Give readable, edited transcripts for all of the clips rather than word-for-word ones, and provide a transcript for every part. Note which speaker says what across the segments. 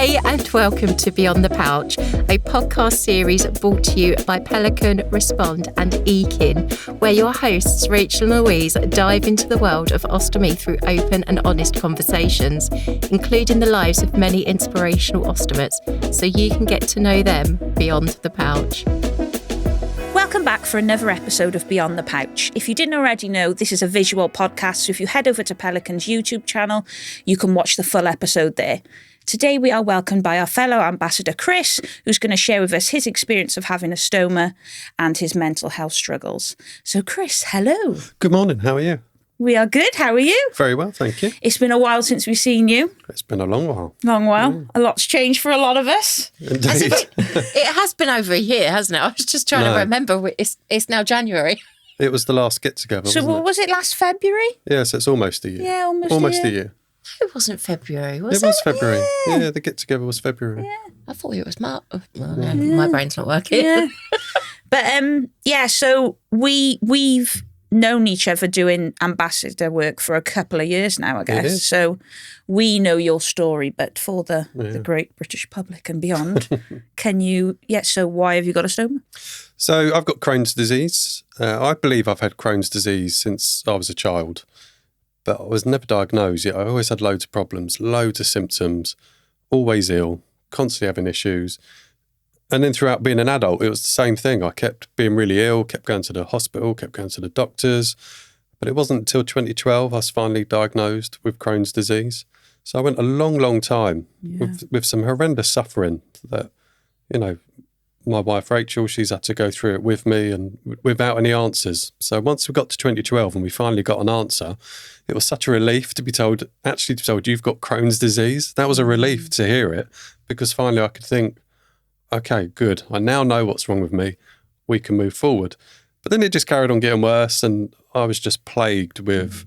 Speaker 1: Hey and welcome to Beyond the Pouch, a podcast series brought to you by Pelican, Respond and Eakin, where your hosts Rachel and Louise dive into the world of ostomy through open and honest conversations, including the lives of many inspirational ostomates, so you can get to know them beyond the pouch.
Speaker 2: Welcome back for another episode of Beyond the Pouch. If you didn't already know, this is a visual podcast, so if you head over to Pelican's YouTube channel, you can watch the full episode there. Today we are welcomed by our fellow ambassador Chris, who's going to share with us his experience of having a stoma and his mental health struggles. So Chris, hello.
Speaker 3: Good morning, how are you?
Speaker 2: We are good, how are you?
Speaker 3: Very well, thank you.
Speaker 2: It's been a while since we've seen you.
Speaker 3: It's been a long while.
Speaker 2: Long while. A lot's changed for a lot of us.
Speaker 3: Indeed.
Speaker 1: It has been over a year, hasn't it? I was just trying to remember. It's now January.
Speaker 3: It was the last get-together,
Speaker 2: So
Speaker 3: wasn't it?
Speaker 2: was it last February?
Speaker 3: Yes, it's almost a year.
Speaker 2: Yeah, almost
Speaker 3: a year.
Speaker 1: It wasn't February, was it?
Speaker 3: It was February. Yeah, the get-together was February.
Speaker 2: Yeah.
Speaker 1: I thought it was March. Well, no, my brain's not working.
Speaker 2: Yeah. But so we've known each other doing ambassador work for a couple of years now, I guess. So we know your story, but for the great British public and beyond, can you, so why have you got a stoma?
Speaker 3: So I've got Crohn's disease. I believe I've had Crohn's disease since I was a child, but I was never diagnosed yet. I always had loads of problems, loads of symptoms, always ill, constantly having issues. And then throughout being an adult, it was the same thing. I kept being really ill, kept going to the hospital, kept going to the doctors. But it wasn't until 2012 I was finally diagnosed with Crohn's disease. So I went a long, long time with some horrendous suffering that, my wife Rachel, she's had to go through it with me and without any answers. So once we got to 2012 and we finally got an answer, it was such a relief to be told you've got Crohn's disease. That was a relief to hear it, because finally I could think, okay, good. I now know what's wrong with me. We can move forward. But then it just carried on getting worse, and I was just plagued with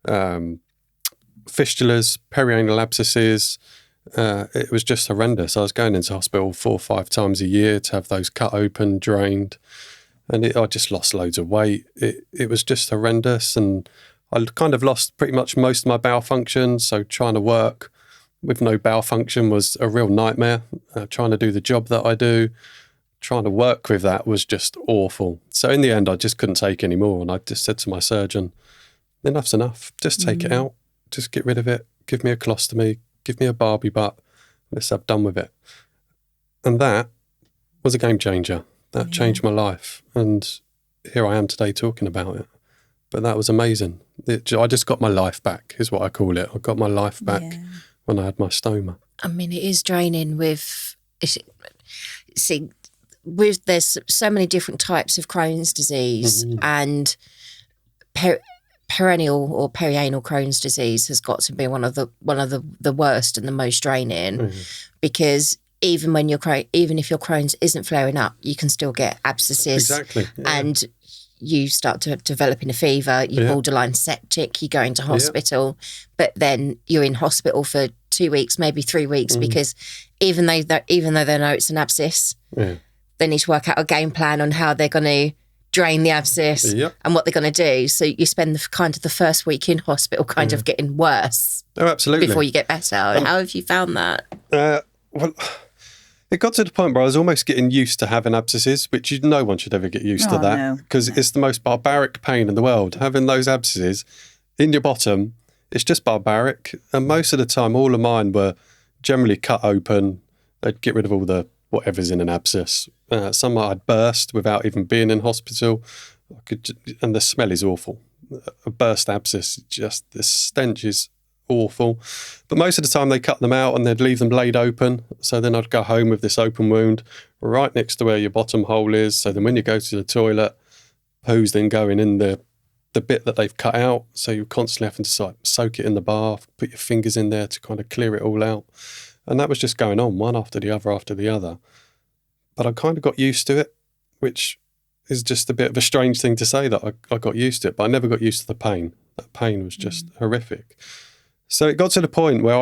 Speaker 3: fistulas, perianal abscesses. It was just horrendous. I was going into hospital 4 or 5 times a year to have those cut open, drained, and I just lost loads of weight. It was just horrendous, and I kind of lost pretty much most of my bowel function, so trying to work with no bowel function was a real nightmare. Trying to do the job that I do, trying to work with that was just awful. So in the end, I just couldn't take any more. And I just said to my surgeon, enough's enough. Just take it out. Just get rid of it. Give me a colostomy. Give me a Barbie butt. Let's have done with it. And that was a game changer. That changed my life. And here I am today talking about it. But that was amazing. I just got my life back, is what I call it. I got my life back. Yeah. When I had my stoma.
Speaker 1: I mean, it is draining there's so many different types of Crohn's disease, and perennial or perianal Crohn's disease has got to be one of the worst and the most draining, because even if your Crohn's isn't flaring up, you can still get abscesses.
Speaker 3: Exactly. Yeah.
Speaker 1: And you start to developing a fever, you're borderline septic, you go into hospital, but then you're in hospital for 2 weeks, maybe 3 weeks, because even though they know it's an abscess, they need to work out a game plan on how they're going to drain the abscess and what they're going to do. So you spend the first week in hospital kind of getting worse.
Speaker 3: Oh, absolutely.
Speaker 1: Before you get better. How have you found that?
Speaker 3: It got to the point where I was almost getting used to having abscesses, which no one should ever get used to that, because it's the most barbaric pain in the world. Having those abscesses in your bottom, it's just barbaric. And most of the time, all of mine were generally cut open. They'd get rid of all the whatever's in an abscess. Some I'd burst without even being in hospital. And the smell is awful. A burst abscess, just the stench is awful. But most of the time they cut them out and they'd leave them laid open. So then I'd go home with this open wound right next to where your bottom hole is. So then when you go to the toilet, poo's then going in the bit that they've cut out. So you're constantly having to soak it in the bath, put your fingers in there to kind of clear it all out. And that was just going on one after the other. But I kind of got used to it, which is just a bit of a strange thing to say that I got used to it, but I never got used to the pain. That pain was just horrific. So it got to the point where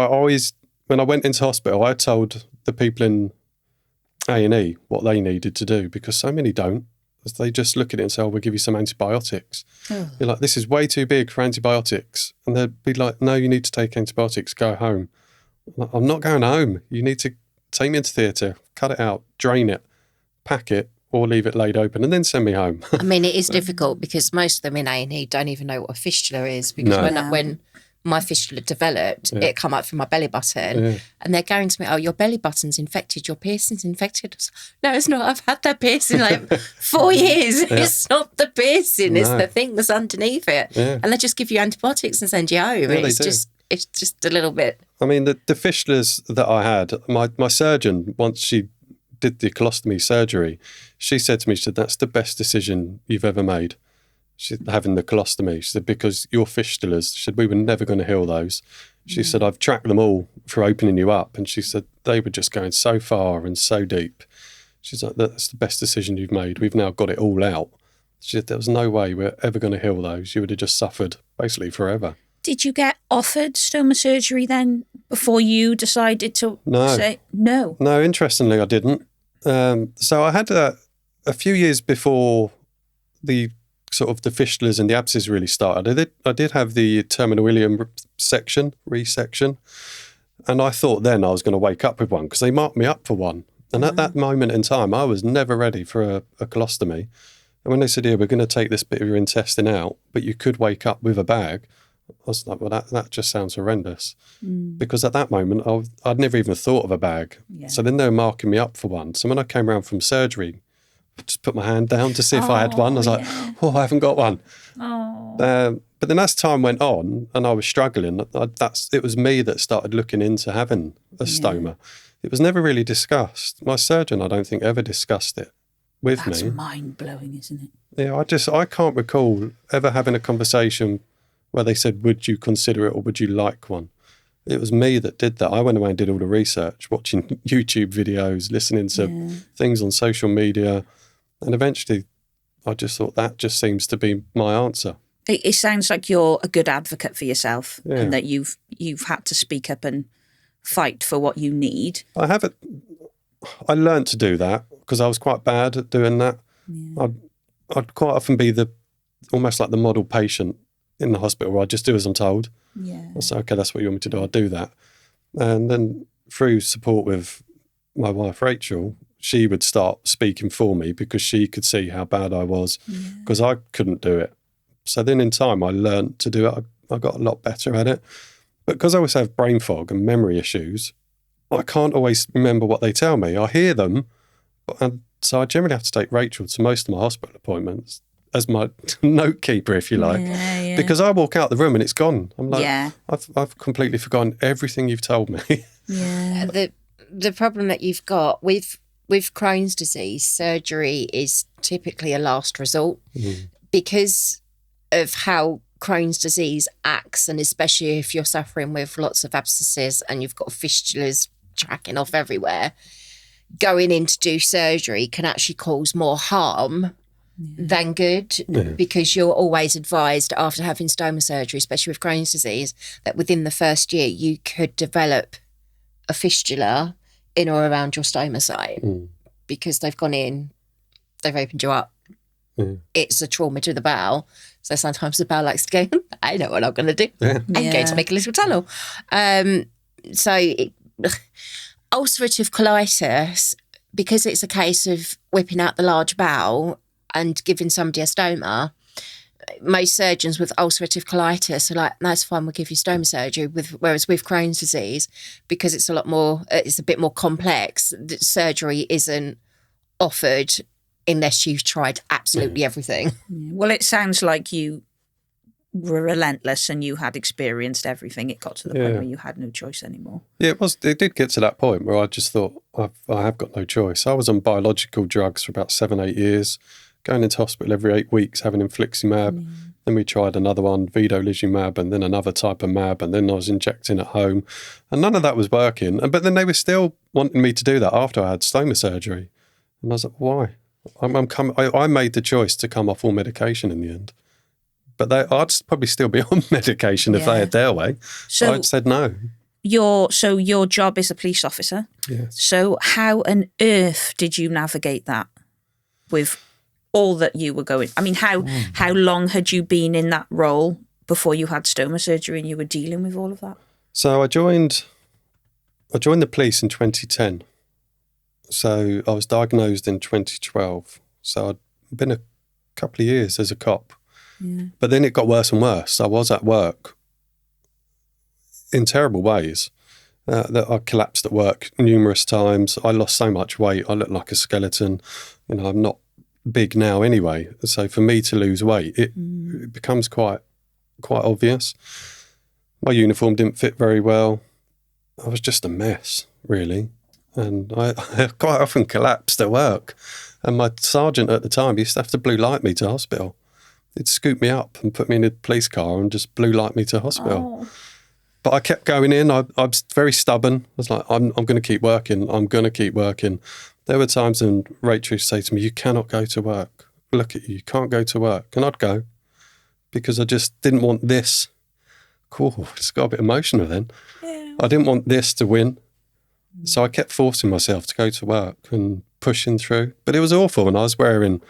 Speaker 3: when I went into hospital, I told the people in A&E what they needed to do, because so many don't. They just look at it and say, we'll give you some antibiotics. Oh. You're like, this is way too big for antibiotics. And they'd be like, no, you need to take antibiotics, go home. I'm not going home. You need to take me into theatre, cut it out, drain it, pack it, or leave it laid open and then send me home.
Speaker 1: I mean, it is difficult because most of them in A&E don't even know what a fistula is, because when my fistula developed, it come up from my belly button and they're going to me, oh, your belly button's infected, your piercing's infected. No, it's not. I've had that piercing like 4 years. It's not the piercing, it's the thing that's underneath it. And they just give you antibiotics and send you home. It's just a little bit.
Speaker 3: I mean, the fistulas that I had, my surgeon, once she did the colostomy surgery, she said to me, she said, that's the best decision you've ever made. She having the colostomy. She said, because your fistulas, she said, we were never going to heal those. She said, I've tracked them all for opening you up. And she said, they were just going so far and so deep. She's like, that's the best decision you've made. We've now got it all out. She said, there was no way we're ever going to heal those. You would have just suffered basically forever.
Speaker 2: Did you get offered stoma surgery then before you decided to say no? No,
Speaker 3: interestingly, I didn't. So I had a few years before the sort of the fistulas and the abscesses really started. I did have the terminal ileum resection, and I thought then I was going to wake up with one because they marked me up for one. And at that moment in time, I was never ready for a colostomy. And when they said, we're going to take this bit of your intestine out, but you could wake up with a bag, I was like, well, that just sounds horrendous. Because at that moment, I'd never even thought of a bag. So then they were marking me up for one. So when I came around from surgery, I just put my hand down to see if I had one. I was like, I haven't got one. But then as time went on and I was struggling, it was me that started looking into having a stoma. It was never really discussed. My surgeon, I don't think, ever discussed it with me.
Speaker 2: That's mind-blowing, isn't it?
Speaker 3: Yeah, I can't recall ever having a conversation where they said, would you consider it or would you like one? It was me that did that. I went away and did all the research, watching YouTube videos, listening to things on social media. And eventually I just thought that just seems to be my answer.
Speaker 2: It sounds like you're a good advocate for yourself and that you've had to speak up and fight for what you need.
Speaker 3: I learned to do that because I was quite bad at doing that. I'd quite often be almost like the model patient in the hospital where I just do as I'm told. I say, okay, that's what you want me to do, I'll do that. And then through support with my wife, Rachel, she would start speaking for me because she could see how bad I was because I couldn't do it. So then in time, I learned to do it. I got a lot better at it. But because I always have brain fog and memory issues, I can't always remember what they tell me. I hear them, so I generally have to take Rachel to most of my hospital appointments as my note keeper, if you like, because I walk out the room and it's gone. I'm like, I've completely forgotten everything you've told me.
Speaker 1: The problem that you've got with Crohn's disease, surgery is typically a last resort because of how Crohn's disease acts, and especially if you're suffering with lots of abscesses and you've got fistulas tracking off everywhere, going in to do surgery can actually cause more harm than good because you're always advised after having stoma surgery, especially with Crohn's disease, that within the first year you could develop a fistula in or around your stoma site because they've gone in, they've opened you up. It's a trauma to the bowel. So sometimes the bowel likes to go, I know what I'm going to do. I'm going to make a little tunnel. Ulcerative colitis, because it's a case of whipping out the large bowel and giving somebody a stoma, most surgeons with ulcerative colitis are like, that's fine, we'll give you stoma surgery. Whereas with Crohn's disease, because it's a bit more complex, surgery isn't offered unless you've tried absolutely everything.
Speaker 2: Well, it sounds like you were relentless and you had experienced everything. It got to the point where you had no choice anymore.
Speaker 3: Yeah, it did get to that point where I just thought, I have got no choice. I was on biological drugs for about 7-8 years, going into hospital every 8 weeks, having infliximab. Then we tried another one, vedolizumab, and then another type of mab, and then I was injecting at home. And none of that was working. But then they were still wanting me to do that after I had stoma surgery. And I was like, why? I made the choice to come off all medication in the end. But I'd probably still be on medication if they had their way. So I said no.
Speaker 2: Your job is a police officer.
Speaker 3: Yes.
Speaker 2: So how on earth did you navigate that with all that you were going? I mean, how long had you been in that role before you had stoma surgery and you were dealing with all of that?
Speaker 3: So I joined the police in 2010. So I was diagnosed in 2012. So I'd been a couple of years as a cop.
Speaker 2: Yeah.
Speaker 3: But then it got worse and worse. I was at work in terrible ways. That I collapsed at work numerous times. I lost so much weight. I looked like a skeleton. I'm not big now anyway. So for me to lose weight, it becomes quite obvious. My uniform didn't fit very well. I was just a mess, really. And I quite often collapsed at work. And my sergeant at the time used to have to blue light me to hospital. He'd scoop me up and put me in a police car and just blue light me to hospital.
Speaker 2: Oh.
Speaker 3: But I kept going in. I was very stubborn. I was like, I'm going to keep working. I'm going to keep working. There were times when Rachel used to say to me, you cannot go to work. Look at you. You can't go to work. And I'd go because I just didn't want this. Cool. It's got a bit emotional then.
Speaker 2: Yeah.
Speaker 3: I didn't want this to win. So I kept forcing myself to go to work and pushing through. But it was awful. And I was wearing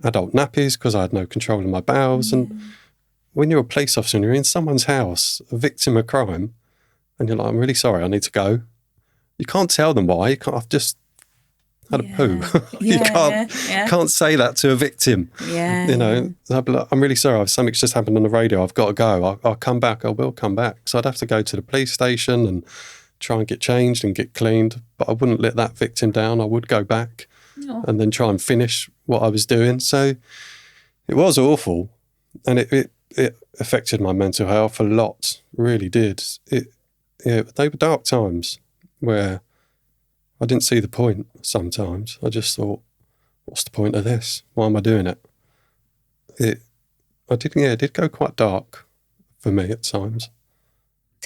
Speaker 3: adult nappies because I had no control of my bowels. And when you're a police officer and you're in someone's house, a victim of crime, and you're like, I'm really sorry, I need to go. You can't tell them why. You can't. I've just had a poo. You can't say that to a victim.
Speaker 2: Yeah.
Speaker 3: I'd be like, I'm really sorry, something's just happened on the radio. I've got to go. I'll come back. I will come back. So I'd have to go to the police station and try and get changed and get cleaned. But I wouldn't let that victim down. I would go back and then try and finish what I was doing. So it was awful. And it affected my mental health a lot, really did. They were dark times where I didn't see the point sometimes. I just thought, what's the point of this? Why am I doing it? It did go quite dark for me at times.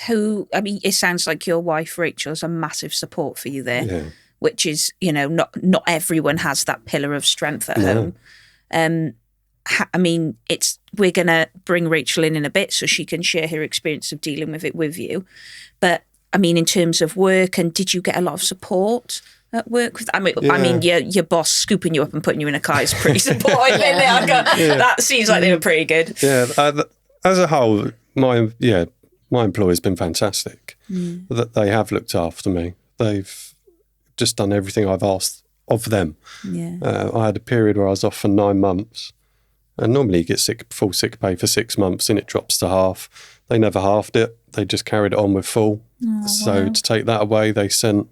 Speaker 2: It sounds like your wife, Rachel, is a massive support for you there, which is, not everyone has that pillar of strength at home. We're going to bring Rachel in a bit so she can share her experience of dealing with it with you. But, in terms of work, and did you get a lot of support at work? Your boss scooping you up and putting you in a car is pretty supportive, isn't it? That seems like they were pretty good.
Speaker 3: Yeah, as a whole, my employer's been fantastic. That they have looked after me. They've just done everything I've asked of them. Yeah. I had a period where I was off for 9 months. And normally you get full sick pay for 6 months and it drops to half. They never halved it. They just carried it on with full. So to take that away, they sent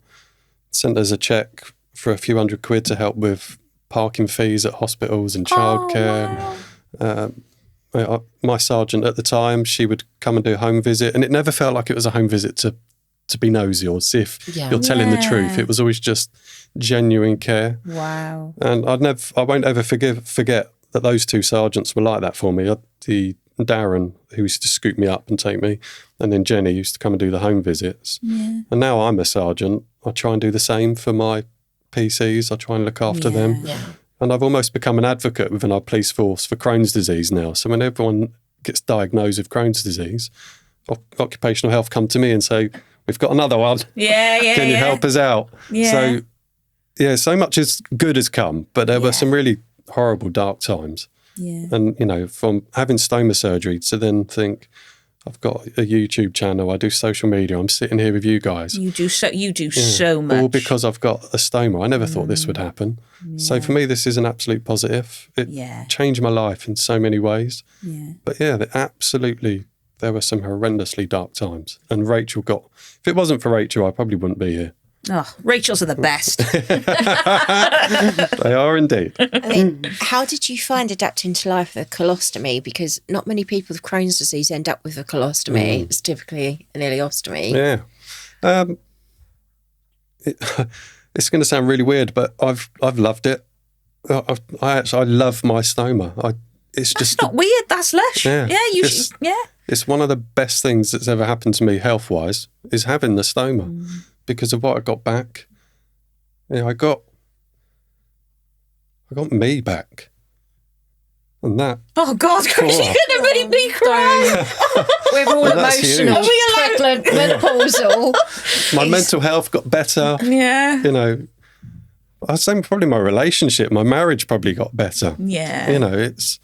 Speaker 3: us a cheque for a few £100 to help with parking fees at hospitals and childcare. My sergeant at the time, she would come and do a home visit, and it never felt like it was a home visit to be nosy or see if you're telling the truth. It was always just genuine care.
Speaker 2: Wow.
Speaker 3: And I won't ever forget that those two sergeants were like that for me. The Darren, who used to scoop me up and take me, and then Jenny used to come and do the home visits. Yeah. And now I'm a sergeant. I try and do the same for my PCs. I try and look after them. Yeah. And I've almost become an advocate within our police force for Crohn's disease now. So when everyone gets diagnosed with Crohn's disease, occupational health come to me and say, we've got another one. Can you help us out? Yeah. So much as good has come, but there were some really horrible dark times. Yeah. And, from having stoma surgery to then think, I've got a YouTube channel, I do social media, I'm sitting here with you guys.
Speaker 2: You do so much.
Speaker 3: All because I've got a stoma. I never thought this would happen. Yeah. So for me, this is an absolute positive. It changed my life in so many ways. Yeah. But absolutely, there were some horrendously dark times. And if it wasn't for Rachel, I probably wouldn't be here.
Speaker 2: Oh, Rachel's are the best.
Speaker 3: They are indeed.
Speaker 1: How did you find adapting to life with a colostomy? Because not many people with Crohn's disease end up with a colostomy. It's typically an ileostomy.
Speaker 3: Yeah. It's going to sound really weird, but I've loved it. I love my stoma. It's
Speaker 2: not weird. That's lush. Yeah.
Speaker 3: It's one of the best things that's ever happened to me health-wise is having the stoma. Because of what I got back. I got me back. And that.
Speaker 2: Oh, God, you're going to make me cry.
Speaker 1: We're all emotional, pregnant, menopausal.
Speaker 3: My mental health got better.
Speaker 2: Yeah.
Speaker 3: I'd say probably my relationship, my marriage probably got better.
Speaker 2: Yeah.
Speaker 3: It's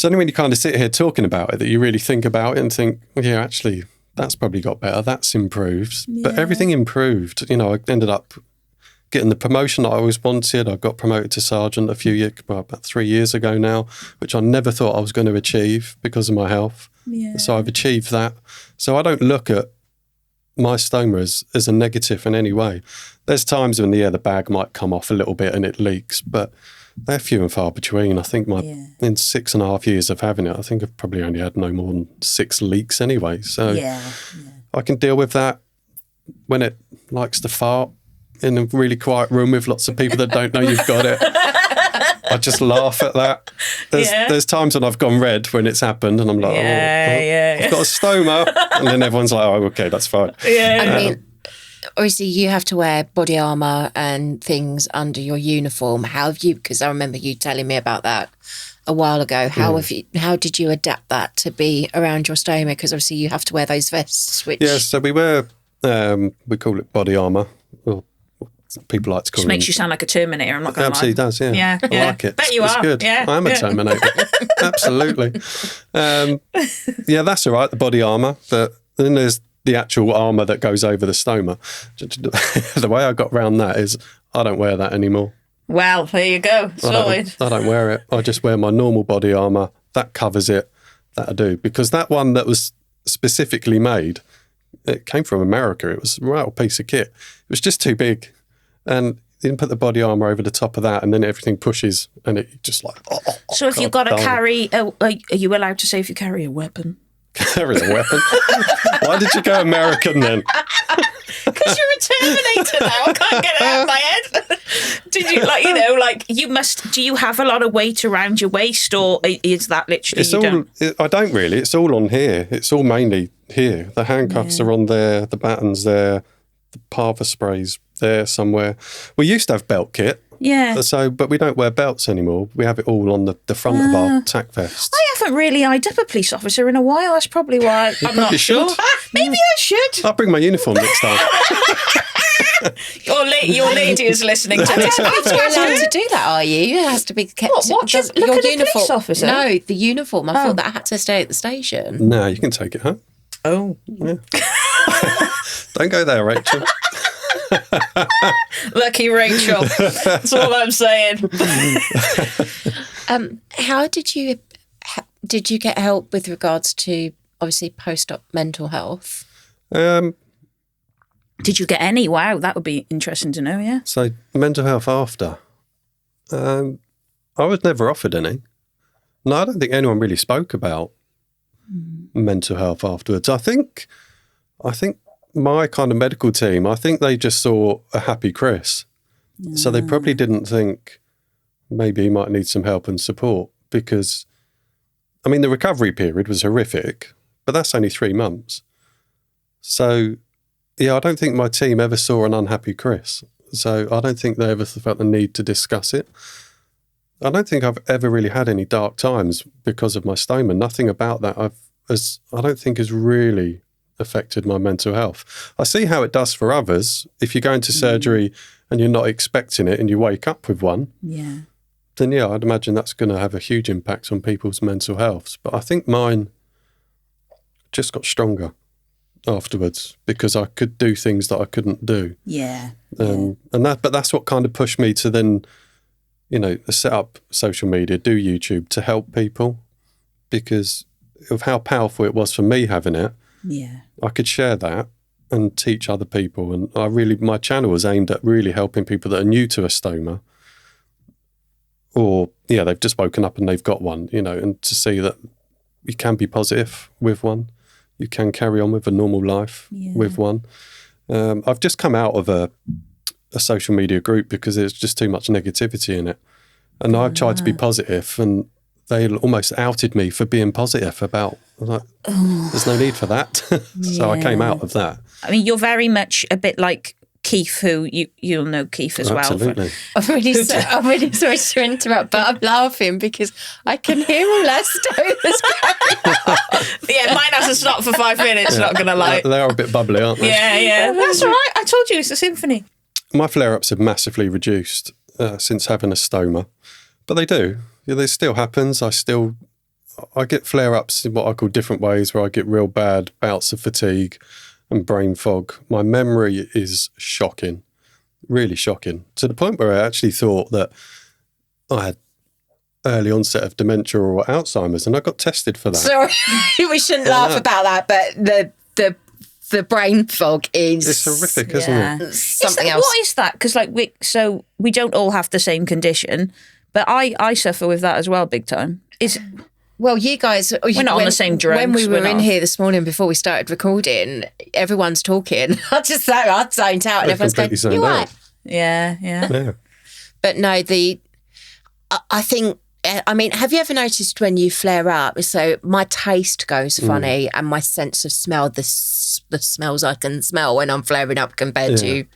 Speaker 3: only when you kind of sit here talking about it that you really think about it and think, actually, that's probably got better. That's improved. Yeah. But everything improved. I ended up getting the promotion that I always wanted. I got promoted to sergeant about 3 years ago now, which I never thought I was going to achieve because of my health.
Speaker 2: Yeah.
Speaker 3: So I've achieved that. So I don't look at my stoma as a negative in any way. There's times when the bag might come off a little bit and it leaks, but they're few and far between. I think in 6.5 years of having it, I think I've probably only had no more than 6 leaks anyway. So I can deal with that. When it likes to fart in a really quiet room with lots of people that don't know you've got it, I just laugh at that. There's times when I've gone red when it's happened and I'm like, I've got a stoma. And then everyone's like, oh, okay, that's fine.
Speaker 1: I mean, obviously you have to wear body armour and things under your uniform. How have you, because I remember you telling me about that a while ago, how did you adapt that to be around your stoma? Because obviously you have to wear those vests, which...
Speaker 3: Yeah, so we wear, we call it body armour. Well, people like to call it.
Speaker 2: Makes you sound like a Terminator, I'm not going to lie.
Speaker 3: Absolutely does, yeah. I like it.
Speaker 2: Bet you
Speaker 3: it's
Speaker 2: are.
Speaker 3: Good.
Speaker 2: Yeah.
Speaker 3: I am a Terminator. Absolutely. That's all right, the body armour. But then there's the actual armour that goes over the stoma. The way I got around that is I don't wear that anymore.
Speaker 2: Well, there you go. Sorted.
Speaker 3: I don't wear it. I just wear my normal body armour. That covers it. That I do. Because that one that was specifically made, it came from America. It was a real piece of kit. It was just too big. And you put the body armour over the top of that and then everything pushes and it just like...
Speaker 2: So if you've got to carry... are you allowed to say if you carry a weapon?
Speaker 3: Carry a weapon? Why did you go American then?
Speaker 2: Because you're a Terminator now. I can't get it out of my head. Did you, do you have a lot of weight around your waist or is that literally...
Speaker 3: I don't really. It's all on here. It's all mainly here. The handcuffs are on there, the battens there, the parva sprays there somewhere. We used to have belt kit.
Speaker 2: Yeah.
Speaker 3: But we don't wear belts anymore. We have it all on the front of our tack vests.
Speaker 2: I haven't really eyed up a police officer in a while. That's probably why I'm not sure. Maybe I should.
Speaker 3: I'll bring my uniform next time.
Speaker 2: Your lady is listening to this.
Speaker 1: You're allowed to do that, are you? It has to be kept.
Speaker 2: Look at the police officer?
Speaker 1: No, the uniform. I thought that had to stay at the station.
Speaker 3: No, you can take it home.
Speaker 2: Oh.
Speaker 3: Yeah. Don't go there, Rachel.
Speaker 2: Lucky Rachel. That's all I'm saying.
Speaker 1: How did you get help with regards to obviously post-op mental health?
Speaker 2: Did you get any? Wow, that would be interesting to know. Yeah.
Speaker 3: So mental health after. I was never offered any. No, I don't think anyone really spoke about mental health afterwards. I think my kind of medical team, I think they just saw a happy Chris. So they probably didn't think maybe he might need some help and support because, I mean, the recovery period was horrific, but that's only 3 months. So, yeah, I don't think my team ever saw an unhappy Chris. So I don't think they ever felt the need to discuss it. I don't think I've ever really had any dark times because of my stoma. Nothing about that I don't think has really affected my mental health. I see how it does for others. If you go into surgery and you're not expecting it and you wake up with one, then I'd imagine that's going to have a huge impact on people's mental health. But I think mine just got stronger afterwards because I could do things that I couldn't do. But that's what kind of pushed me to then, set up social media, do YouTube to help people because of how powerful it was for me having it.
Speaker 2: Yeah.
Speaker 3: I could share that and teach other people. And my channel was aimed at really helping people that are new to a stoma or, they've just woken up and they've got one, and to see that you can be positive with one. You can carry on with a normal life with one. I've just come out of a social media group because there's just too much negativity in it. And I've tried to be positive and they almost outed me for being positive about, there's no need for that. So I came out of that.
Speaker 2: I mean, you're very much a bit like Keith, who you'll know Keith as well.
Speaker 3: Absolutely.
Speaker 1: I'm really sorry to interrupt, but I'm laughing because I can hear all our stomas going on.
Speaker 2: Yeah, mine hasn't stopped for 5 minutes, not going to lie.
Speaker 3: They are a bit bubbly, aren't they?
Speaker 2: Yeah. That's all right. I told you, it's a symphony.
Speaker 3: My flare-ups have massively reduced since having a stoma. But they do. It still happens. I get flare-ups in what I call different ways where I get real bad bouts of fatigue and brain fog. My memory is shocking. Really shocking. To the point where I actually thought that I had early onset of dementia or Alzheimer's, and I got tested for that.
Speaker 1: Sorry, we shouldn't laugh about that, but the brain fog is...
Speaker 3: It's horrific, isn't it?
Speaker 1: Something else.
Speaker 2: What is that? Because we don't all have the same condition, but I suffer with that as well, big time.
Speaker 1: Well, you guys...
Speaker 2: We're not on the same drugs.
Speaker 1: When we were in here this morning before we started recording, everyone's talking. I zoned out and everyone's going, you right?
Speaker 2: Yeah.
Speaker 1: But no, I think... I mean, have you ever noticed when you flare up? So my taste goes funny and my sense of smell, the smells I can smell when I'm flaring up compared to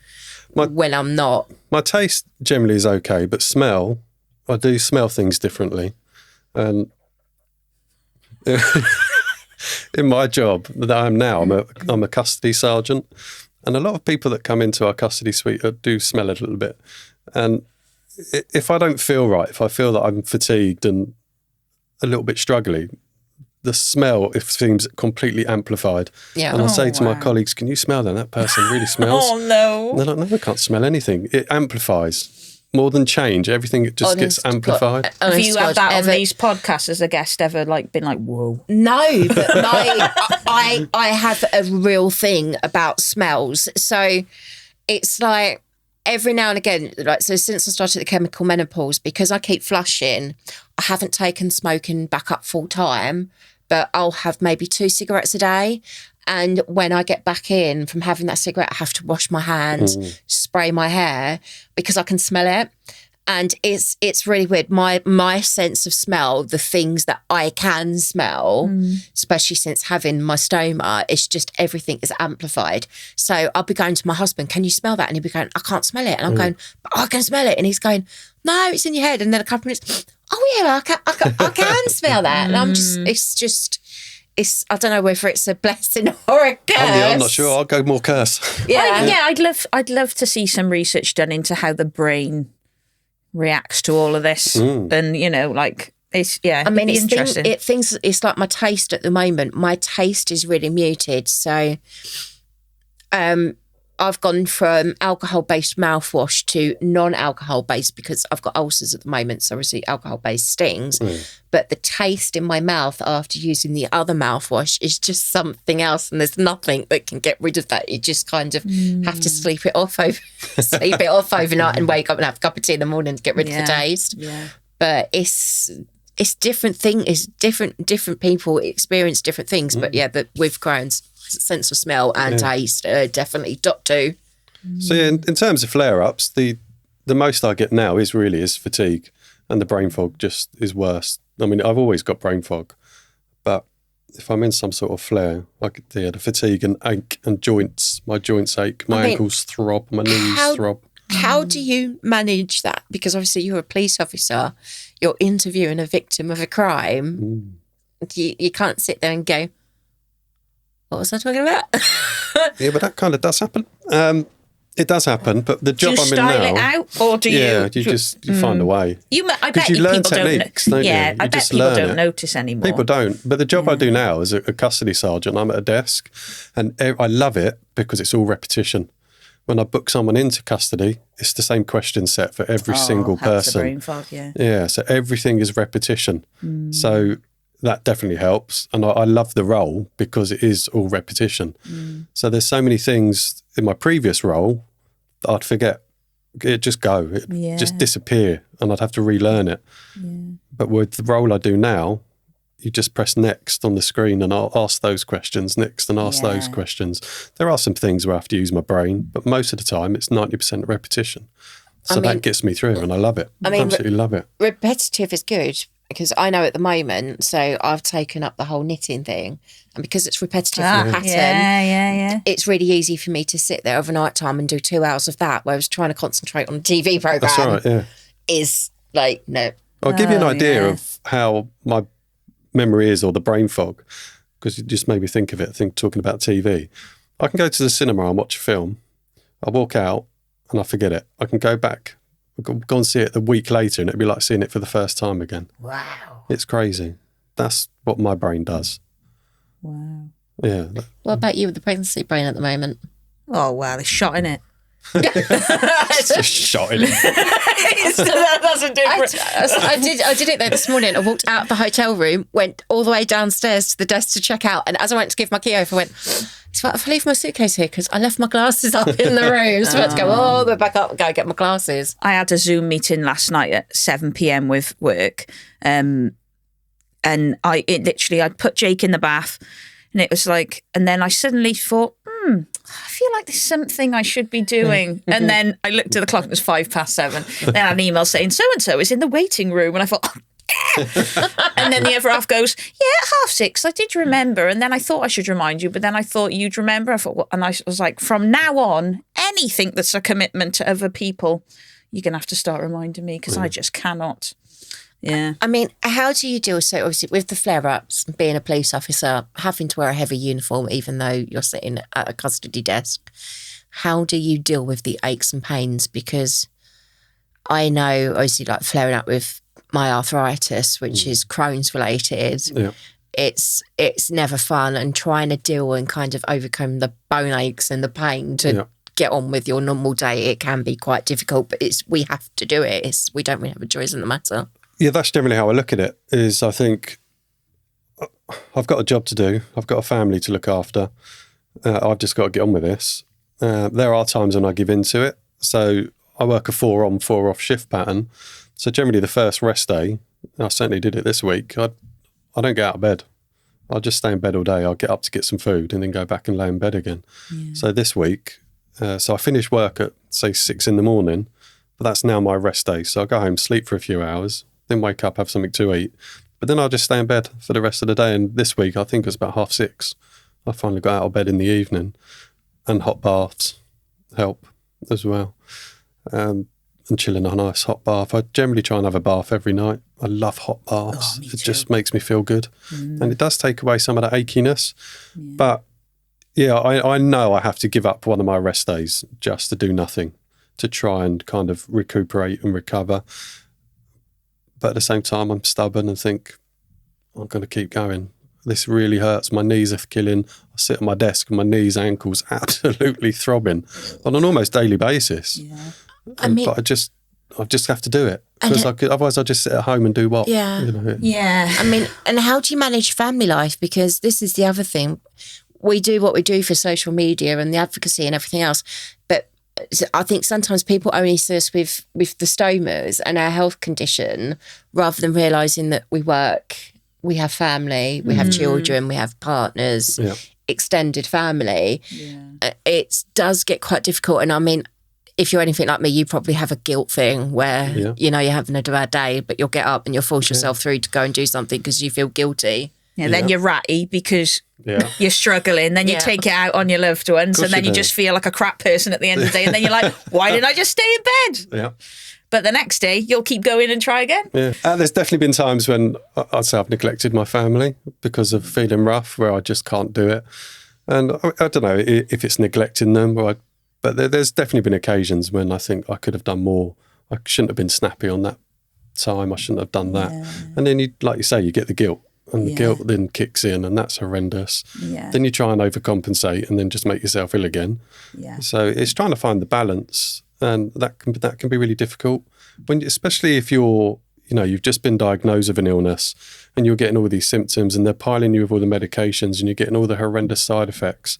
Speaker 1: when I'm not.
Speaker 3: My taste generally is okay, but smell, I do smell things differently. And in my job that I am now, I'm a custody sergeant. And a lot of people that come into our custody suite do smell a little bit. And if I don't feel right, if I feel that I'm fatigued and a little bit struggling, the smell seems completely amplified. Yeah. And I say to my colleagues, can you smell that? That person really smells.
Speaker 2: Oh, no.
Speaker 3: And they're like, no, I can't smell anything. It amplifies. More than change, everything just gets amplified.
Speaker 2: Have you had that on these podcasts as a guest ever been like, whoa?
Speaker 1: No, but I have a real thing about smells. So it's like, every now and again, so since I started the chemical menopause, because I keep flushing, I haven't taken smoking back up full time, but I'll have maybe 2 cigarettes a day. And when I get back in from having that cigarette, I have to wash my hands, spray my hair because I can smell it. And it's really weird. My sense of smell, the things that I can smell, especially since having my stoma, it's just everything is amplified. So I'll be going to my husband, can you smell that? And he'll be going, I can't smell it. And I'm going, but I can smell it. And he's going, no, it's in your head. And then a couple of minutes, oh yeah, I can smell that. And I'm just, I don't know whether it's a blessing or a curse.
Speaker 3: I'm not sure. I'll go more curse.
Speaker 1: Yeah.
Speaker 2: I'd love to see some research done into how the brain reacts to all of this, and it's interesting.
Speaker 1: It's like my taste at the moment. My taste is really muted, so I've gone from alcohol-based mouthwash to non-alcohol-based because I've got ulcers at the moment, so obviously alcohol-based stings. But the taste in my mouth after using the other mouthwash is just something else, and there's nothing that can get rid of that. You just kind of have to sleep it off overnight and wake up and have a cup of tea in the morning to get rid of the taste. Yeah. But it's different thing. It's different people experience different things. But but with Crohn's, sense of smell and taste definitely top 2.
Speaker 3: So in terms of flare-ups, the most I get now is fatigue, and the brain fog just is worse. I mean, I've always got brain fog, but if I'm in some sort of flare, I get the fatigue and ache and joints. My joints ache, my ankles throb, my knees throb.
Speaker 1: How do you manage that? Because obviously you're a police officer, you're interviewing a victim of a crime. You can't sit there and go, what was I talking about?
Speaker 3: Yeah, but that kind of does happen. It does happen, but the job I'm in now...
Speaker 2: Do you style it out, or do you...
Speaker 3: Yeah, you find a way.
Speaker 2: I bet you learn techniques, don't you? Yeah, I bet people don't notice anymore.
Speaker 3: People don't. But the job I do now as a custody sergeant, I'm at a desk, and I love it because it's all repetition. When I book someone into custody, it's the same question set for every single person.
Speaker 2: Brain fog,
Speaker 3: yeah, so everything is repetition. So that definitely helps. And I love the role because it is all repetition. So there's so many things in my previous role that I'd forget. It'd just go. It'd just disappear and I'd have to relearn it. But with the role I do now, you just press next on the screen and I'll ask those questions next and ask those questions. There are some things where I have to use my brain, but most of the time it's 90% repetition. So that gets me through and I love it. I absolutely love it.
Speaker 1: Repetitive is good because I know at the moment, so I've taken up the whole knitting thing, and because it's repetitive pattern, it's really easy for me to sit there overnight time and do 2 hours of that, whereas trying to concentrate on a TV program is like, no.
Speaker 3: I'll give you an idea of how my memory is, or the brain fog, because you just made me think of it, talking about TV. I can go to the cinema and watch a film. I walk out and I forget it. I can go back, go and see it a week later and it'd be like seeing it for the first time again.
Speaker 1: Wow.
Speaker 3: It's crazy. That's what my brain does.
Speaker 2: Wow.
Speaker 3: Yeah.
Speaker 1: What about you with the pregnancy brain at the moment?
Speaker 2: Oh, wow, it's shot, innit?
Speaker 3: Just shot in it.
Speaker 2: That's a different.
Speaker 1: I did it though this morning. I walked out of the hotel room, went all the way downstairs to the desk to check out, and as I went to give my key over, I went, "It's like, if I leave my suitcase here because I left my glasses up in the room, so I had to go all the way back up and go get my glasses."
Speaker 2: I had a Zoom meeting last night at 7 p.m. with work, and I'd put Jake in the bath, and it was like, and then I suddenly thought, I feel like there's something I should be doing. And then I looked at the clock, it was 7:05. Then I had an email saying, so-and-so is in the waiting room. And I thought, and then the other half goes, at 6:30, I did remember. And then I thought I should remind you, but then I thought you'd remember. I thought, what? And I was like, from now on, anything that's a commitment to other people, you're going to have to start reminding me because I just cannot. Yeah.
Speaker 1: I mean, how do you deal, so obviously with the flare-ups, being a police officer, having to wear a heavy uniform even though you're sitting at a custody desk, how do you deal with the aches and pains? Because I know, obviously, like flaring up with my arthritis, which is Crohn's related, it's never fun, and trying to deal and kind of overcome the bone aches and the pain to get on with your normal day, it can be quite difficult, but we have to do it. We don't really have a choice in the matter.
Speaker 3: Yeah, that's generally how I look at it, is I think I've got a job to do. I've got a family to look after. I've just got to get on with this. There are times when I give into it. So I work a 4-on, 4-off shift pattern. So generally the first rest day, I certainly did it this week, I don't get out of bed. I'll just stay in bed all day. I'll get up to get some food and then go back and lay in bed again. Yeah. So this week, so I finish work at, say, 6 in the morning, but that's now my rest day. So I'll go home, sleep for a few hours, then wake up, have something to eat. But then I'll just stay in bed for the rest of the day. And this week, I think it was about 6:30. I finally got out of bed in the evening, and hot baths help as well. And chilling in a nice hot bath. I generally try and have a bath every night. I love hot baths. It just makes me feel good. And it does take away some of that achiness. Yeah. But yeah, I know I have to give up one of my rest days just to do nothing, to try and kind of recuperate and recover. But at the same time, I'm stubborn and think, I'm going to keep going. This really hurts. My knees are killing. I sit at my desk and my knees, ankles absolutely throbbing on an almost daily basis. Yeah. But I just have to do it. Because otherwise I'll just sit at home and do what?
Speaker 1: Yeah.
Speaker 3: You know?
Speaker 1: Yeah. I mean, and how do you manage family life? Because this is the other thing. We do what we do for social media and the advocacy and everything else. But I think sometimes people only see us with the stomas and our health condition rather than realising that we work, we have family, we have children, we have partners, extended family. Yeah. It does get quite difficult. And I mean, if you're anything like me, you probably have a guilt thing where, you know, you're having a bad day, but you'll get up and you'll force yourself through to go and do something because you feel guilty.
Speaker 2: Yeah, then you're ratty because you're struggling. Then you take it out on your loved ones, and then you just feel like a crap person at the end of the day. And then you're like, why didn't I just stay in bed?
Speaker 3: Yeah.
Speaker 2: But the next day, you'll keep going and try again.
Speaker 3: Yeah. There's definitely been times when I'd say I've neglected my family because of feeling rough, where I just can't do it. And I don't know if it's neglecting them, but there's definitely been occasions when I think I could have done more. I shouldn't have been snappy on that time. I shouldn't have done that. Yeah. And then, like you say, you get the guilt. And the guilt then kicks in, and that's horrendous. Yeah. Then you try and overcompensate and then just make yourself ill again. Yeah. So it's trying to find the balance, and that can be really difficult. Especially if you've just been diagnosed with an illness and you're getting all these symptoms and they're piling you with all the medications and you're getting all the horrendous side effects.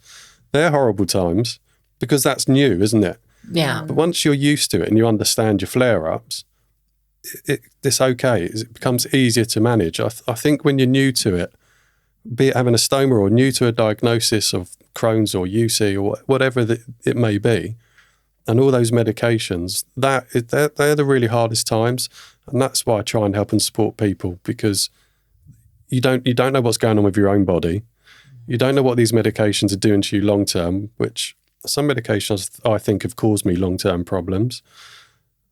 Speaker 3: They're horrible times because that's new, isn't it?
Speaker 1: Yeah.
Speaker 3: But once you're used to it and you understand your flare-ups, it's okay. It becomes easier to manage. I think when you're new to it, be it having a stoma or new to a diagnosis of Crohn's or UC or whatever it may be, and all those medications, they're the really hardest times. And that's why I try and help and support people, because you don't know what's going on with your own body. You don't know what these medications are doing to you long term, which some medications I think have caused me long-term problems.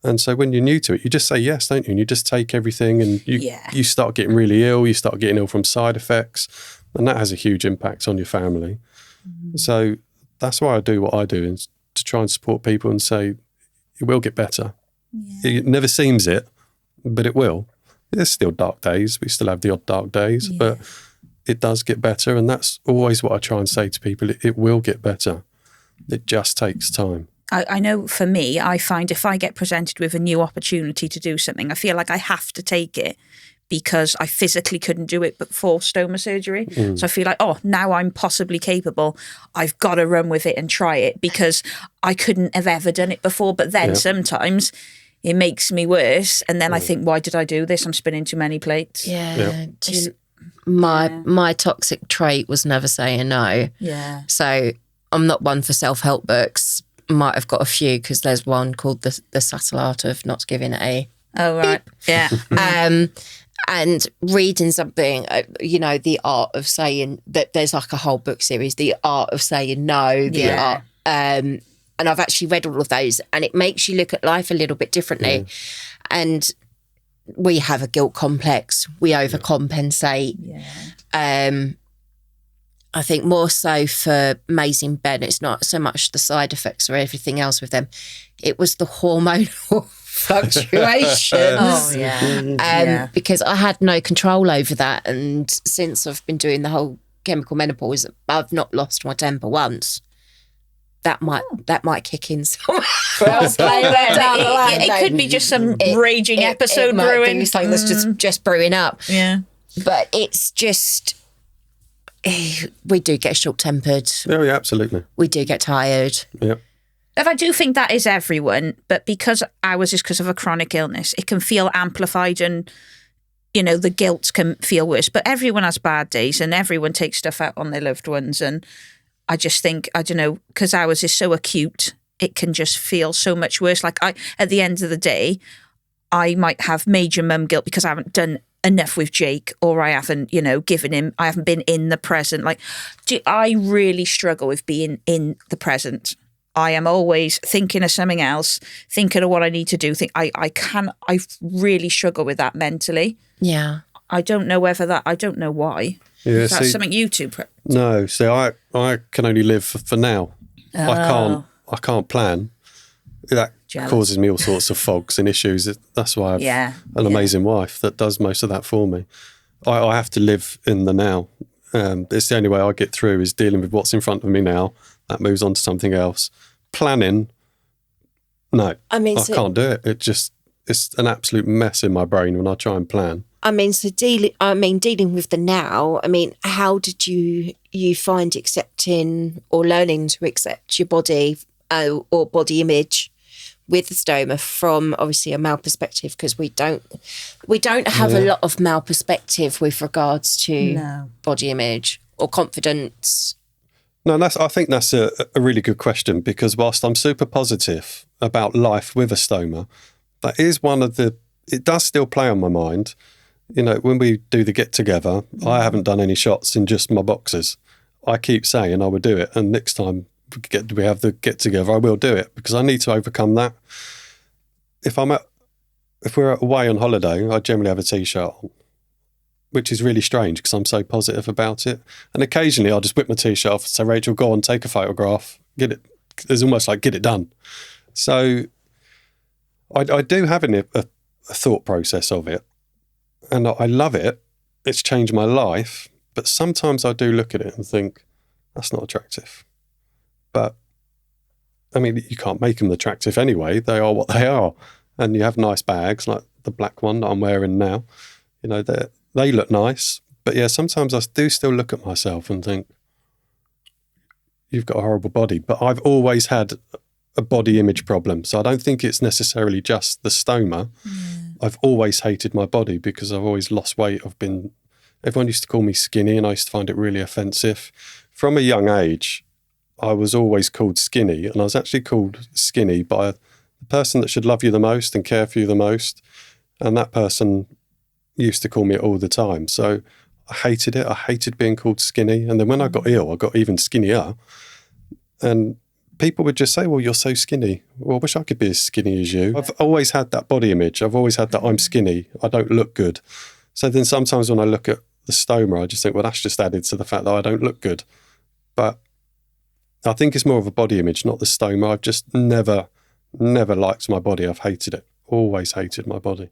Speaker 3: And so when you're new to it, you just say yes, don't you? And you just take everything, and you start getting really ill. You start getting ill from side effects, and that has a huge impact on your family. Mm-hmm. So that's why I do what I do, is to try and support people and say, it will get better. Yeah. It never seems it, but it will. There's still dark days. We still have the odd dark days, but it does get better. And that's always what I try and say to people. It will get better. It just takes time.
Speaker 2: I know for me, I find if I get presented with a new opportunity to do something, I feel like I have to take it because I physically couldn't do it before stoma surgery. So I feel like, now I'm possibly capable. I've got to run with it and try it because I couldn't have ever done it before. But then sometimes it makes me worse. And then I think, why did I do this? I'm spinning too many plates.
Speaker 1: Yeah. My toxic trait was never saying no.
Speaker 2: Yeah.
Speaker 1: So I'm not one for self-help books. Might have got a few because there's one called the Subtle Art of Not Giving a
Speaker 2: Oh, right.
Speaker 1: beep.
Speaker 2: Yeah.
Speaker 1: And reading something, the art of saying that there's like a whole book series, the art of saying no, the art. And I've actually read all of those and it makes you look at life a little bit differently. Yeah. And we have a guilt complex. We overcompensate.
Speaker 2: Yeah.
Speaker 1: I think more so for Maisie and Ben, it's not so much the side effects or everything else with them. It was the hormonal fluctuations. Because I had no control over that. And since I've been doing the whole chemical menopause, I've not lost my temper once. That might kick in somewhere else later down the line.
Speaker 2: It could be just some raging episode brewing.
Speaker 1: Be something that's just brewing up.
Speaker 2: Yeah.
Speaker 1: But it's just... we do get short-tempered.
Speaker 3: Oh, yeah, absolutely.
Speaker 1: We do get tired.
Speaker 3: Yeah.
Speaker 2: If I do think that is everyone, but because ours is because of a chronic illness, it can feel amplified and, the guilt can feel worse. But everyone has bad days and everyone takes stuff out on their loved ones. And I just think, I don't know, because ours is so acute, it can just feel so much worse. Like at the end of the day, I might have major mum guilt because I haven't done enough with Jake, or I haven't, given him, I haven't been in the present. Like, I really struggle with being in the present. I am always thinking of something else, thinking of what I need to do. I really struggle with that mentally.
Speaker 1: Yeah.
Speaker 2: I don't know I don't know why.
Speaker 3: Yeah,
Speaker 2: Is that something you two?
Speaker 3: No, I can only live for now. I can't plan. That causes me all sorts of fogs and issues. That's why I have an amazing wife that does most of that for me. I have to live in the now. It's the only way I get through is dealing with what's in front of me now. That moves on to something else. Planning, no. I can't do it. It's an absolute mess in my brain when I try and plan.
Speaker 1: Dealing with the now, how did you find accepting or learning to accept your body or body image with the stoma from obviously a male perspective, because we don't have a lot of male perspective with regards to body image or confidence.
Speaker 3: No, I think that's a really good question, because whilst I'm super positive about life with a stoma, that is it does still play on my mind. When we do the get together, I haven't done any shots in just my boxers. I keep saying I would do it, and next time we have the get together, I will do it, because I need to overcome that. If we're away on holiday, I generally have a t-shirt on, which is really strange because I'm so positive about it. And occasionally I'll just whip my t-shirt off and say, Rachel, go on, take a photograph, get it. It's almost like get it done. So I do have a thought process of it, and I love it. It's changed my life, but sometimes I do look at it and think, that's not attractive. But, you can't make them attractive anyway. They are what they are. And you have nice bags, like the black one that I'm wearing now. They look nice. But yeah, sometimes I do still look at myself and think, you've got a horrible body. But I've always had a body image problem. So I don't think it's necessarily just the stoma. I've always hated my body because I've always lost weight. Everyone used to call me skinny, and I used to find it really offensive. From a young age, I was always called skinny, and I was actually called skinny by the person that should love you the most and care for you the most. And that person used to call me it all the time. So I hated it. I hated being called skinny. And then when I got ill, I got even skinnier. And people would just say, well, you're so skinny. Well, I wish I could be as skinny as you. I've always had that body image. I've always had that I'm skinny. I don't look good. So then sometimes when I look at the stoma, I just think, well, that's just added to the fact that I don't look good. But I think it's more of a body image, not the stoma. I've just never liked my body. I've hated it. Always hated my body.